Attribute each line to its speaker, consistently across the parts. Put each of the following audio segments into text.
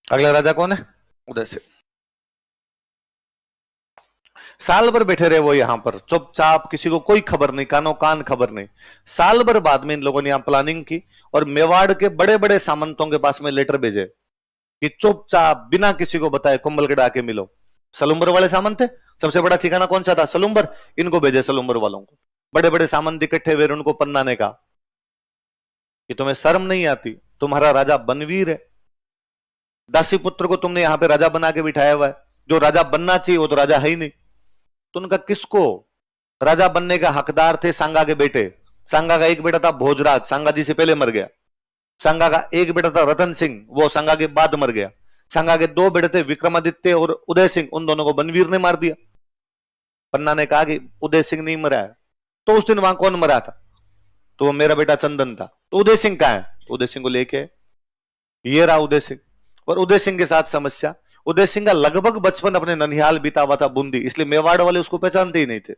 Speaker 1: अगला राजा कौन है? उदय सिंह। साल भर बैठे रहे वो यहां पर चुपचाप, किसी को कोई खबर नहीं, कानो कान खबर नहीं। साल भर बाद में इन लोगों ने यहां प्लानिंग की और मेवाड़ के बड़े बड़े सामंतों के पास में लेटर भेजे कि चुपचाप बिना किसी को बताए कुंभलगढ़ आके मिलो। सलुम्बर वाले सामंत थे, सबसे बड़ा ठिकाना कौन सा था? सलुम्बर। इनको भेजे सलुम्बर वालों को, बड़े बड़े सामंत इकट्ठे हुए। उनको पन्ना ने कहा कि तुम्हें शर्म नहीं आती? तुम्हारा राजा बनवीर है, दासी पुत्र को तुमने यहां पे राजा बना के बिठाया हुआ है। जो राजा बनना चाहिए वो तो राजा है ही नहीं। तो उनका किसको राजा बनने का हकदार थे? सांगा के बेटे। सांगा का एक बेटा था भोजराज, सांगा जी से पहले मर गया। सांगा का एक बेटा था रतन सिंह, वो सांगा के बाद मर गया। सांगा के दो बेटे थे विक्रमादित्य और उदय सिंह, उन दोनों को बनवीर ने मार दिया। पन्ना ने कहा कि उदय सिंह नहीं मरा है। तो उस दिन वहां कौन मरा था? तो वो मेरा बेटा चंदन था। तो उदय सिंह कहां है? उदय सिंह को लेके ये रहा उदय सिंह। और उदय सिंह के साथ समस्या, उदय सिंह का लगभग बचपन अपने ननिहाल बीता हुआ था बूंदी, इसलिए मेवाड़ वाले उसको पहचानते ही नहीं थे।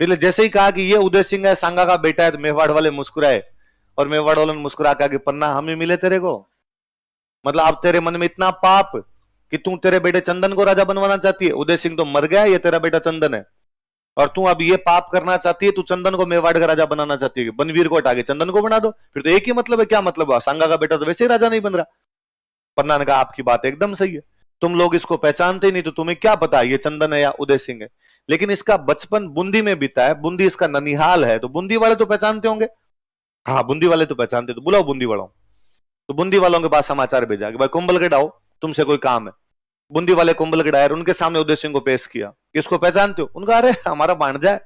Speaker 1: इसलिए जैसे ही कहा कि ये उदय सिंह है, सांगा का बेटा है, तो मेवाड़ वाले मुस्कुराए। और मेवाड़ वालों ने मुस्कुरा कहा कि पन्ना हम ही मिले तेरे को? मतलब अब तेरे मन में इतना पाप कि तू तेरे बेटे चंदन को राजा बनवाना चाहती है? उदय सिंह तो मर गया, ये तेरा बेटा चंदन है। और तू अब ये पाप करना चाहती है, तू चंदन को मेवाड़ का राजा बनाना चाहती है। बनवीर को हटा के चंदन को बना दो, फिर तो एक ही मतलब है। क्या मतलब हुआ? सांगा का बेटा तो वैसे ही राजा नहीं बन रहा। पन्ना ने कहा आपकी बात एकदम सही है, तुम लोग इसको पहचानते ही नहीं, तो तुम्हें क्या पता ये चंदन है या उदय सिंह है। लेकिन इसका बचपन बूंदी में बीता है, बूंदी इसका ननिहाल है, तो बूंदी वाले तो पहचानते होंगे। हाँ बूंदी वाले तो पहचानते, तो बुलाओ बूंदी वालों। तो बूंदी वालों के पास समाचार भेजा कि भाई कुंभलगढ़ आओ, तुमसे कोई काम है। बूंदी वाले कुंभलगढ़ आए, उनके सामने उदय सिंह को पेश किया। इसको पहचानते हो? उनका अरे हमारा भांजा है,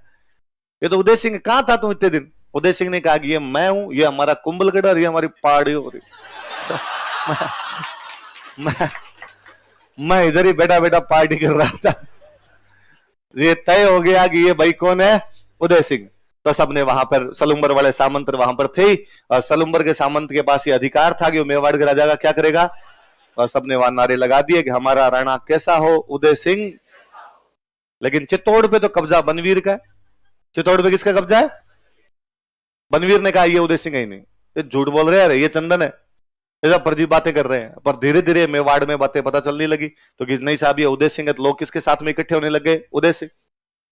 Speaker 1: ये तो उदय सिंह। कहां था तुम इतने दिन? उदय सिंह ने कहा कि ये मैं हूं, ये हमारा कुंभलगढ़ और ये हमारी पहाड़ी हो रही। मैं मैं इधर ही बैठा बैठा पार्टी कर रहा था, ये तय हो गया कि ये भाई कौन है? उदय सिंह। तो सबने वहां पर, सलुम्बर वाले सामंत वहां पर थे, और सलुम्बर के सामंत के पास ये अधिकार था कि वो मेवाड़ के राजा का क्या करेगा। और सबने वहां नारे लगा दिए कि हमारा राणा कैसा हो, उदय सिंह। लेकिन चित्तौड़ पे तो कब्जा बनवीर का है। चित्तौड़ पे किसका कब्जा है? बनवीर ने कहा ये उदय सिंह ही नहीं, ये झूठ बोल रहे हैं, ये चंदन है। ऐसा फर्जी बातें कर रहे हैं। पर धीरे धीरे मेवाड़ में बातें पता चलने लगी, तो कि नहीं साहब ये उदय सिंह है। तो लोग किसके साथ में इकट्ठे होने लग गए? उदय सिंह।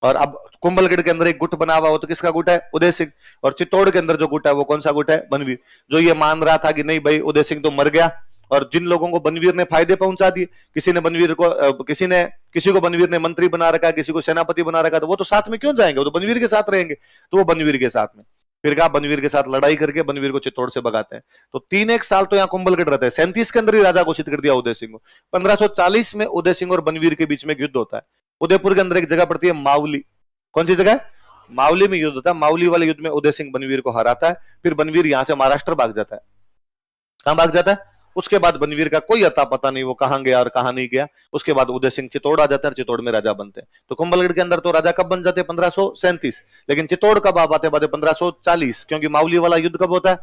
Speaker 1: और अब कुंभलगढ़ के अंदर एक गुट बना हुआ हो, तो किसका गुट है? उदय सिंह। और चित्तौड़ के अंदर जो गुट है वो कौन सा गुट है? बनवीर। जो ये मान रहा था कि नहीं भाई उदय सिंह तो मर गया, और जिन लोगों को बनवीर ने फायदे पहुंचा दिए, किसी ने बनवीर को किसी को बनवीर ने मंत्री बना रखा है, किसी को सेनापति बना रखा है, तो वो तो साथ में क्यों जाएंगे? वो तो बनवीर के साथ रहेंगे। तो वो बनवीर के साथ में, फिर कहा बनवीर के साथ लड़ाई करके बनवीर को चित्तौड़ से भगाते हैं। तो 3 एक साल तो यहाँ कुंभलगढ़ रहते हैं। 37 के अंदर ही राजा घोषित कर दिया उदय सिंह को। 1540 में उदय सिंह और बनवीर के बीच में युद्ध होता है। उदयपुर के अंदर एक जगह पड़ती है मावली। कौन सी जगह है? मावली में युद्ध होता है। मावली वाले युद्ध में उदय सिंह बनवीर को हराता है। फिर बनवीर यहां से महाराष्ट्र भाग जाता है। कहां भाग जाता है? उसके बाद बनवीर का कोई अता पता नहीं, वो कहां गया और कहां नहीं गया। उसके बाद उदय सिंह चित्तौड़ आ जाता है, चित्तौड़ में राजा बनते हैं। तो कुंभलगढ़ के अंदर तो राजा कब बन जाते हैं? 1537। लेकिन चित्तौड़ कब आ पाते? 1540, क्योंकि मावली वाला युद्ध कब होता है?